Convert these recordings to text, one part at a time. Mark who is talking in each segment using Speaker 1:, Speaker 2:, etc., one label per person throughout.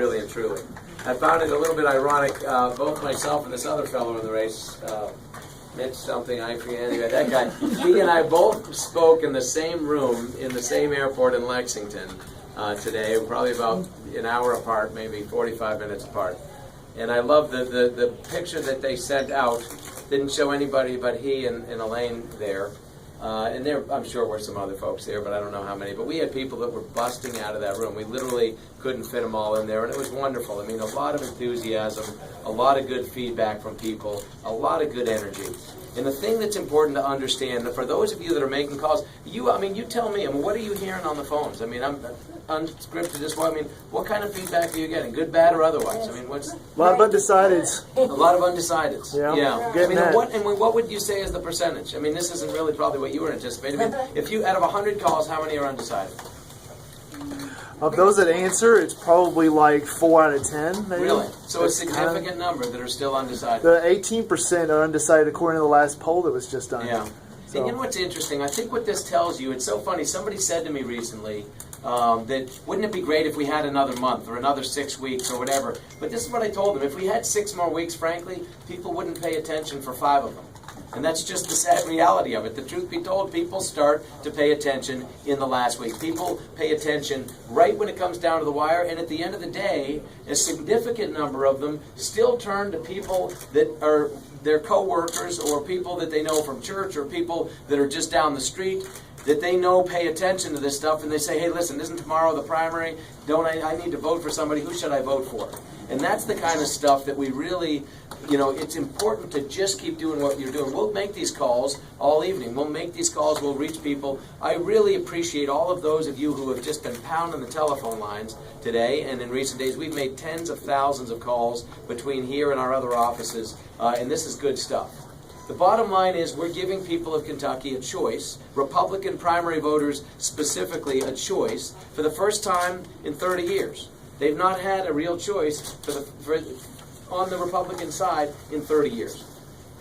Speaker 1: really and truly. I found it a little bit ironic, both myself and this other fellow in the race, Mitch something, I forget, anyway, that guy, he and I both spoke in the same room in the same airport in Lexington today, probably about an hour apart, maybe 45 minutes apart. And I love the picture that they sent out. Didn't show anybody but he and Elaine there. And there, I'm sure, were some other folks there, but I don't know how many. But we had people that were busting out of that room. We literally couldn't fit them all in there, and it was wonderful. I mean, a lot of enthusiasm, a lot of good feedback from people, a lot of good energy. And the thing that's important to understand, for those of you that are making calls, you tell me, what are you hearing on the phones? I mean, I'm unscripted as well. I mean, what kind of feedback are you getting? Good, bad, or otherwise? I mean, what's...
Speaker 2: A lot of undecideds.
Speaker 1: A lot of undecideds.
Speaker 2: Yeah.
Speaker 1: I mean, what would you say is the percentage? I mean, this isn't really probably what you were anticipating. I mean, if you, out of 100 calls, how many are undecided?
Speaker 2: Of those that answer, it's probably like 4 out of 10, maybe.
Speaker 1: Really? So a significant number that are still undecided.
Speaker 2: The 18% are undecided according to the last poll that was just done.
Speaker 1: Yeah. So. And you know what's interesting? I think what this tells you, it's so funny. Somebody said to me recently that wouldn't it be great if we had another month or another 6 weeks or whatever? But this is what I told them. If we had 6 more weeks, frankly, people wouldn't pay attention for 5 of them. And that's just the sad reality of it. The truth be told, people start to pay attention in the last week. People pay attention right when it comes down to the wire, and at the end of the day, a significant number of them still turn to people that are their co-workers or people that they know from church or people that are just down the street that they know pay attention to this stuff, and they say, hey, listen, isn't tomorrow the primary? I need to vote for somebody. Who should I vote for? And that's the kind of stuff that we really, it's important to just keep doing what you're doing. We'll make these calls all evening. We'll make these calls. We'll reach people. I really appreciate all of those of you who have just been pounding the telephone lines today. And in recent days, we've made tens of thousands of calls between here and our other offices. And this is good stuff. The bottom line is we're giving people of Kentucky a choice, Republican primary voters specifically a choice, for the first time in 30 years. They've not had a real choice on the Republican side in 30 years.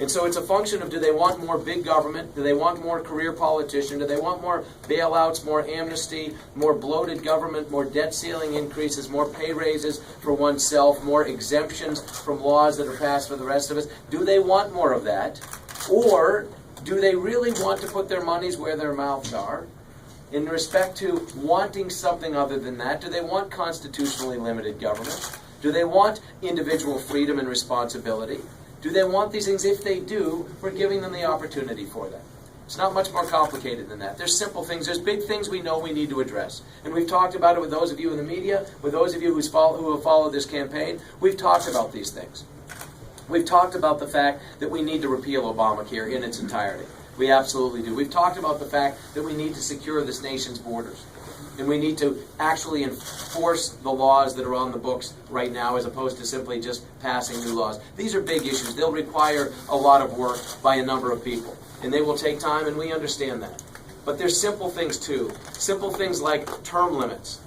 Speaker 1: And so it's a function of, do they want more big government? Do they want more career politician? Do they want more bailouts, more amnesty, more bloated government, more debt ceiling increases, more pay raises for oneself, more exemptions from laws that are passed for the rest of us? Do they want more of that? Or do they really want to put their monies where their mouths are? In respect to wanting something other than that, do they want constitutionally limited government? Do they want individual freedom and responsibility? Do they want these things? If they do, we're giving them the opportunity for that. It's not much more complicated than that. There's simple things. There's big things we know we need to address. And we've talked about it with those of you in the media, with those of you who have followed this campaign. We've talked about these things. We've talked about the fact that we need to repeal Obamacare in its entirety. We absolutely do. We've talked about the fact that we need to secure this nation's borders. And we need to actually enforce the laws that are on the books right now as opposed to simply just passing new laws. These are big issues. They'll require a lot of work by a number of people. And they will take time, and we understand that. But there's simple things, too. Simple things like term limits.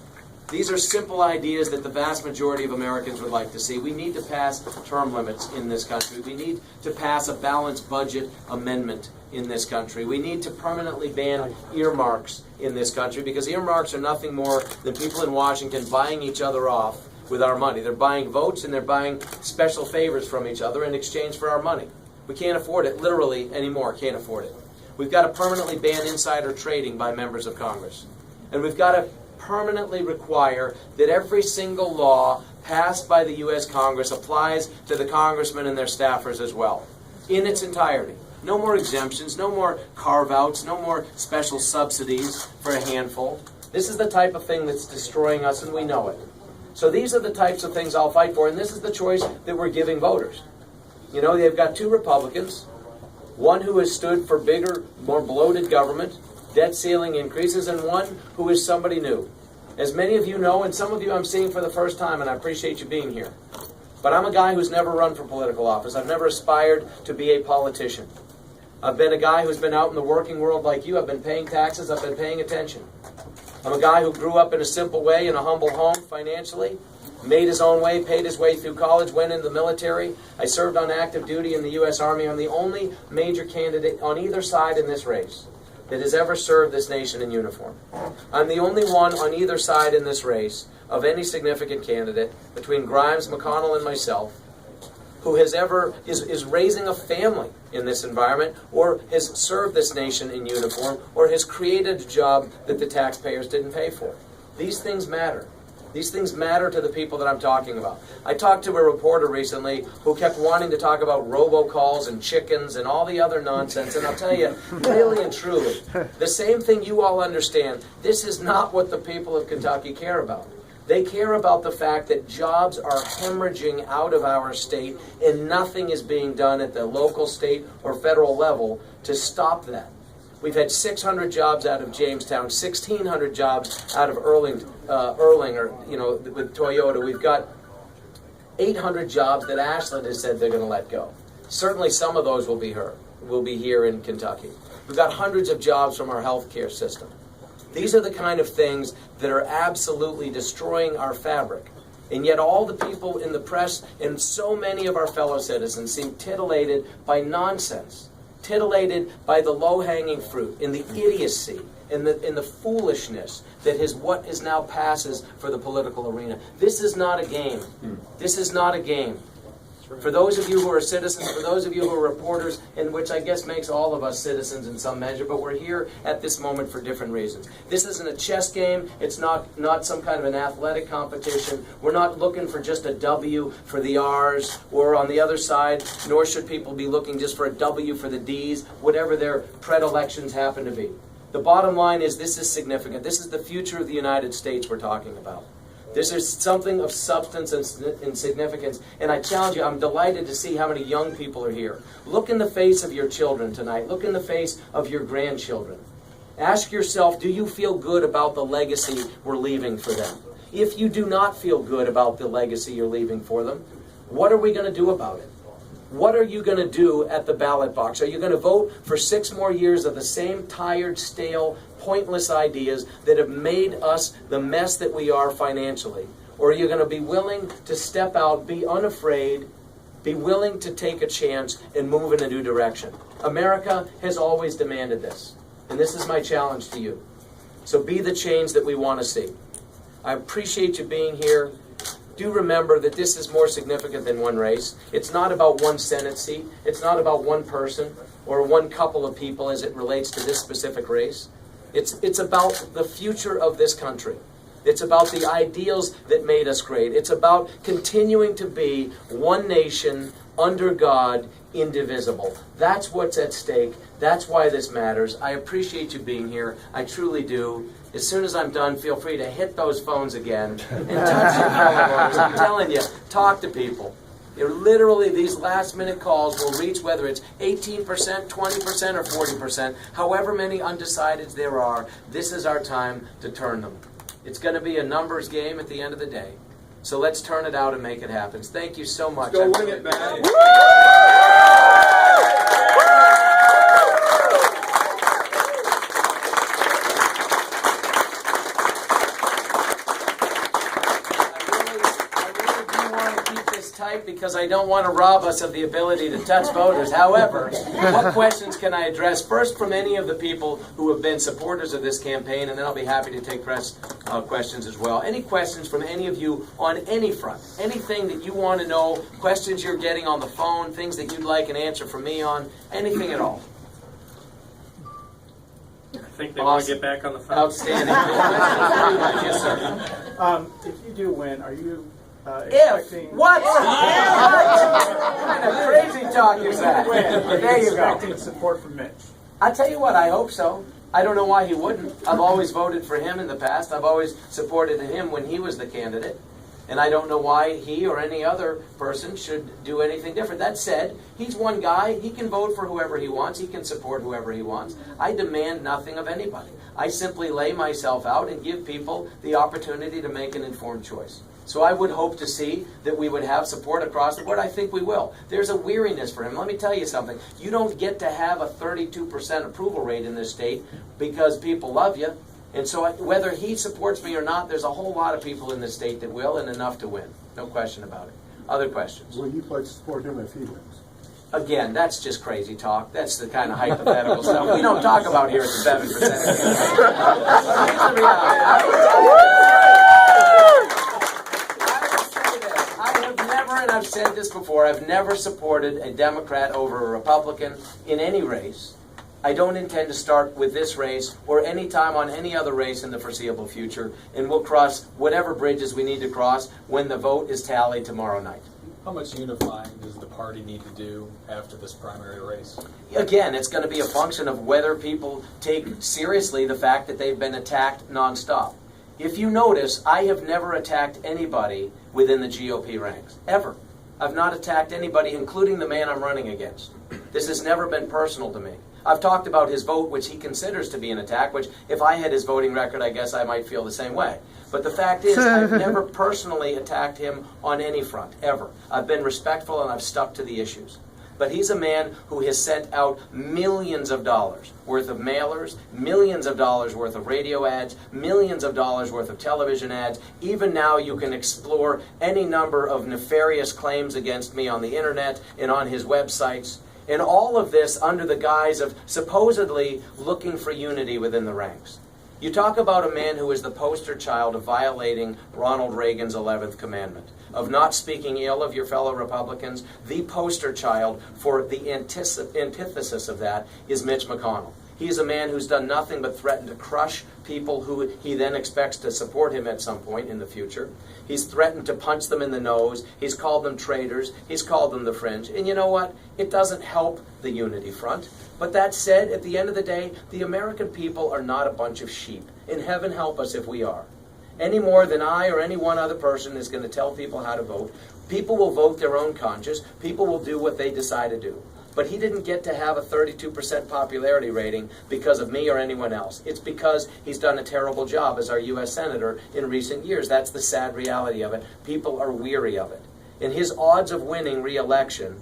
Speaker 1: These are simple ideas that the vast majority of Americans would like to see. We need to pass term limits in this country. We need to pass a balanced budget amendment in this country. We need to permanently ban earmarks in this country, because earmarks are nothing more than people in Washington buying each other off with our money. They're buying votes and they're buying special favors from each other in exchange for our money. We can't afford it, literally, anymore. Can't afford it. We've got to permanently ban insider trading by members of Congress. And we've got to permanently require that every single law passed by the U.S. Congress applies to the congressmen and their staffers as well, in its entirety. No more exemptions, no more carve-outs, no more special subsidies for a handful. This is the type of thing that's destroying us, and we know it. So these are the types of things I'll fight for, and this is the choice that we're giving voters. You know, they've got 2 Republicans, one who has stood for bigger, more bloated government, debt ceiling increases, and one who is somebody new. As many of you know, and some of you I'm seeing for the first time, and I appreciate you being here. But I'm a guy who's never run for political office. I've never aspired to be a politician. I've been a guy who's been out in the working world like you. I've been paying taxes. I've been paying attention. I'm a guy who grew up in a simple way in a humble home financially, made his own way, paid his way through college, went into the military. I served on active duty in the U.S. Army. I'm the only major candidate on either side in this race that has ever served this nation in uniform. I'm the only one on either side in this race of any significant candidate between Grimes, McConnell, and myself who has ever is raising a family in this environment, or has served this nation in uniform, or has created a job that the taxpayers didn't pay for. These things matter. These things matter to the people that I'm talking about. I talked to a reporter recently who kept wanting to talk about robocalls and chickens and all the other nonsense, and I'll tell you, really and truly, the same thing you all understand, this is not what the people of Kentucky care about. They care about the fact that jobs are hemorrhaging out of our state and nothing is being done at the local, state, or federal level to stop that. We've had 600 jobs out of Jamestown, 1,600 jobs out of Erling, with Toyota. We've got 800 jobs that Ashland has said they're going to let go. Certainly some of those will be here in Kentucky. We've got hundreds of jobs from our healthcare system. These are the kind of things that are absolutely destroying our fabric. And yet all the people in the press and so many of our fellow citizens seem titillated by nonsense, titillated by the low-hanging fruit and the idiocy and the foolishness that is what is now passes for the political arena. This is not a game. This is not a game. For those of you who are citizens, for those of you who are reporters, and which I guess makes all of us citizens in some measure, but we're here at this moment for different reasons. This isn't a chess game. It's not some kind of an athletic competition. We're not looking for just a W for the R's, or on the other side, nor should people be looking just for a W for the D's, whatever their predilections happen to be. The bottom line is this is significant. This is the future of the United States we're talking about. This is something of substance and significance, and I challenge you, I'm delighted to see how many young people are here. Look in the face of your children tonight. Look in the face of your grandchildren. Ask yourself, do you feel good about the legacy we're leaving for them? If you do not feel good about the legacy you're leaving for them, what are we going to do about it? What are you going to do at the ballot box? Are you going to vote for 6 more years of the same tired, stale, pointless ideas that have made us the mess that we are financially? Or are you going to be willing to step out, be unafraid, be willing to take a chance and move in a new direction? America has always demanded this, and this is my challenge to you. So be the change that we want to see. I appreciate you being here. Do remember that this is more significant than one race. It's not about one Senate seat. It's not about one person or one couple of people as it relates to this specific race. It's about the future of this country. It's about the ideals that made us great. It's about continuing to be one nation, under God, indivisible. That's what's at stake. That's why this matters. I appreciate you being here. I truly do. As soon as I'm done, feel free to hit those phones again and touch your fellow voters. I'm telling you, talk to people. They're literally, these last-minute calls will reach whether it's 18%, 20%, or 40%, however many undecideds there are, this is our time to turn them. It's going to be a numbers game at the end of the day. So let's turn it out and make it happen. Thank you so much.
Speaker 3: Let's go win it, man.
Speaker 1: Because I don't want to rob us of the ability to touch voters. However, what questions can I address? First, from any of the people who have been supporters of this campaign, and then I'll be happy to take press questions as well. Any questions from any of you on any front? Anything that you want to know, questions you're getting on the phone, things that you'd like an answer from me on, anything at all?
Speaker 4: I think they want to get back on the phone.
Speaker 1: Outstanding. Yes, sir.
Speaker 5: If you do win, are you
Speaker 1: expecting... What? What kind of crazy talk is that? There you go.
Speaker 5: Expecting support from Mitch?
Speaker 1: I'll tell you what, I hope so. I don't know why he wouldn't. I've always voted for him in the past. I've always supported him when he was the candidate. And I don't know why he or any other person should do anything different. That said, he's one guy. He can vote for whoever he wants. He can support whoever he wants. I demand nothing of anybody. I simply lay myself out and give people the opportunity to make an informed choice. So I would hope to see that we would have support across the board. I think we will. There's a weariness for him. Let me tell you something. You don't get to have a 32% approval rate in this state because people love you. And so whether he supports me or not, there's a whole lot of people in this state that will, and enough to win. No question about it. Other questions?
Speaker 6: Will you pledge to support him if he wins?
Speaker 1: Again, that's just crazy talk. That's the kind of hypothetical stuff we don't talk about here at the Bevin for Senate. Here's the reality. I have never, and I've said this before, I've never supported a Democrat over a Republican in any race. I don't intend to start with this race or any time on any other race in the foreseeable future, and we'll cross whatever bridges we need to cross when the vote is tallied tomorrow night.
Speaker 3: How much unifying does the party need to do after this primary race?
Speaker 1: Again, it's going to be a function of whether people take seriously the fact that they've been attacked nonstop. If you notice, I have never attacked anybody within the GOP ranks, ever. I've not attacked anybody, including the man I'm running against. This has never been personal to me. I've talked about his vote, which he considers to be an attack, which if I had his voting record, I guess I might feel the same way. But the fact is, I've never personally attacked him on any front, ever. I've been respectful and I've stuck to the issues. But he's a man who has sent out millions of dollars worth of mailers, millions of dollars worth of radio ads, millions of dollars worth of television ads. Even now you can explore any number of nefarious claims against me on the internet and on his websites. And all of this under the guise of supposedly looking for unity within the ranks. You talk about a man who is the poster child of violating Ronald Reagan's 11th commandment, of not speaking ill of your fellow Republicans. The poster child for the antithesis of that is Mitch McConnell. He is a man who's done nothing but threaten to crush people who he then expects to support him at some point in the future. He's threatened to punch them in the nose. He's called them traitors. He's called them the fringe. And you know what? It doesn't help the unity front. But that said, at the end of the day, the American people are not a bunch of sheep. And heaven help us if we are. Any more than I or any one other person is going to tell people how to vote. People will vote their own conscience. People will do what they decide to do. But he didn't get to have a 32% popularity rating because of me or anyone else. It's because he's done a terrible job as our U.S. Senator in recent years. That's the sad reality of it. People are weary of it. And his odds of winning re-election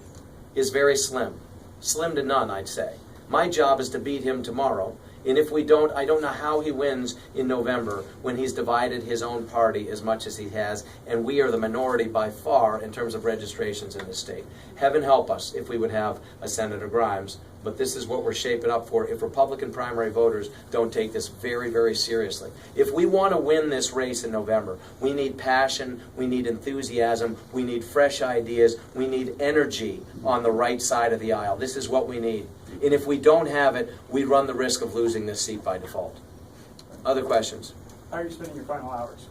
Speaker 1: is very slim. Slim to none, I'd say. My job is to beat him tomorrow. And if we don't, I don't know how he wins in November when he's divided his own party as much as he has, and we are the minority by far in terms of registrations in this state. Heaven help us if we would have a Senator Grimes, but this is what we're shaping up for if Republican primary voters don't take this very, very seriously. If we want to win this race in November, we need passion, we need enthusiasm, we need fresh ideas, we need energy on the right side of the aisle. This is what we need. And if we don't have it, we run the risk of losing this seat by default. Other questions?
Speaker 5: How are you spending your final hours?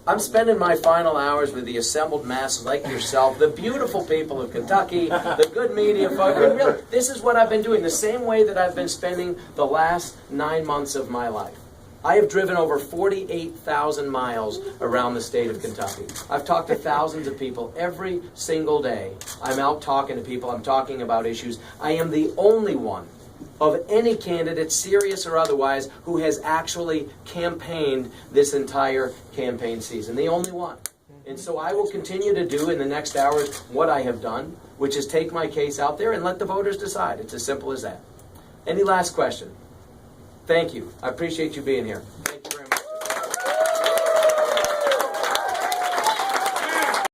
Speaker 1: I'm spending my final hours with the assembled masses like yourself, the beautiful people of Kentucky, the good media folks. Really, this is what I've been doing, the same way that I've been spending the last 9 months of my life. I have driven over 48,000 miles around the state of Kentucky. I've talked to thousands of people every single day. I'm out talking to people. I'm talking about issues. I am the only one of any candidate, serious or otherwise, who has actually campaigned this entire campaign season. The only one. And so I will continue to do in the next hours what I have done, which is take my case out there and let the voters decide. It's as simple as that. Any last question? Thank you. I appreciate you being here.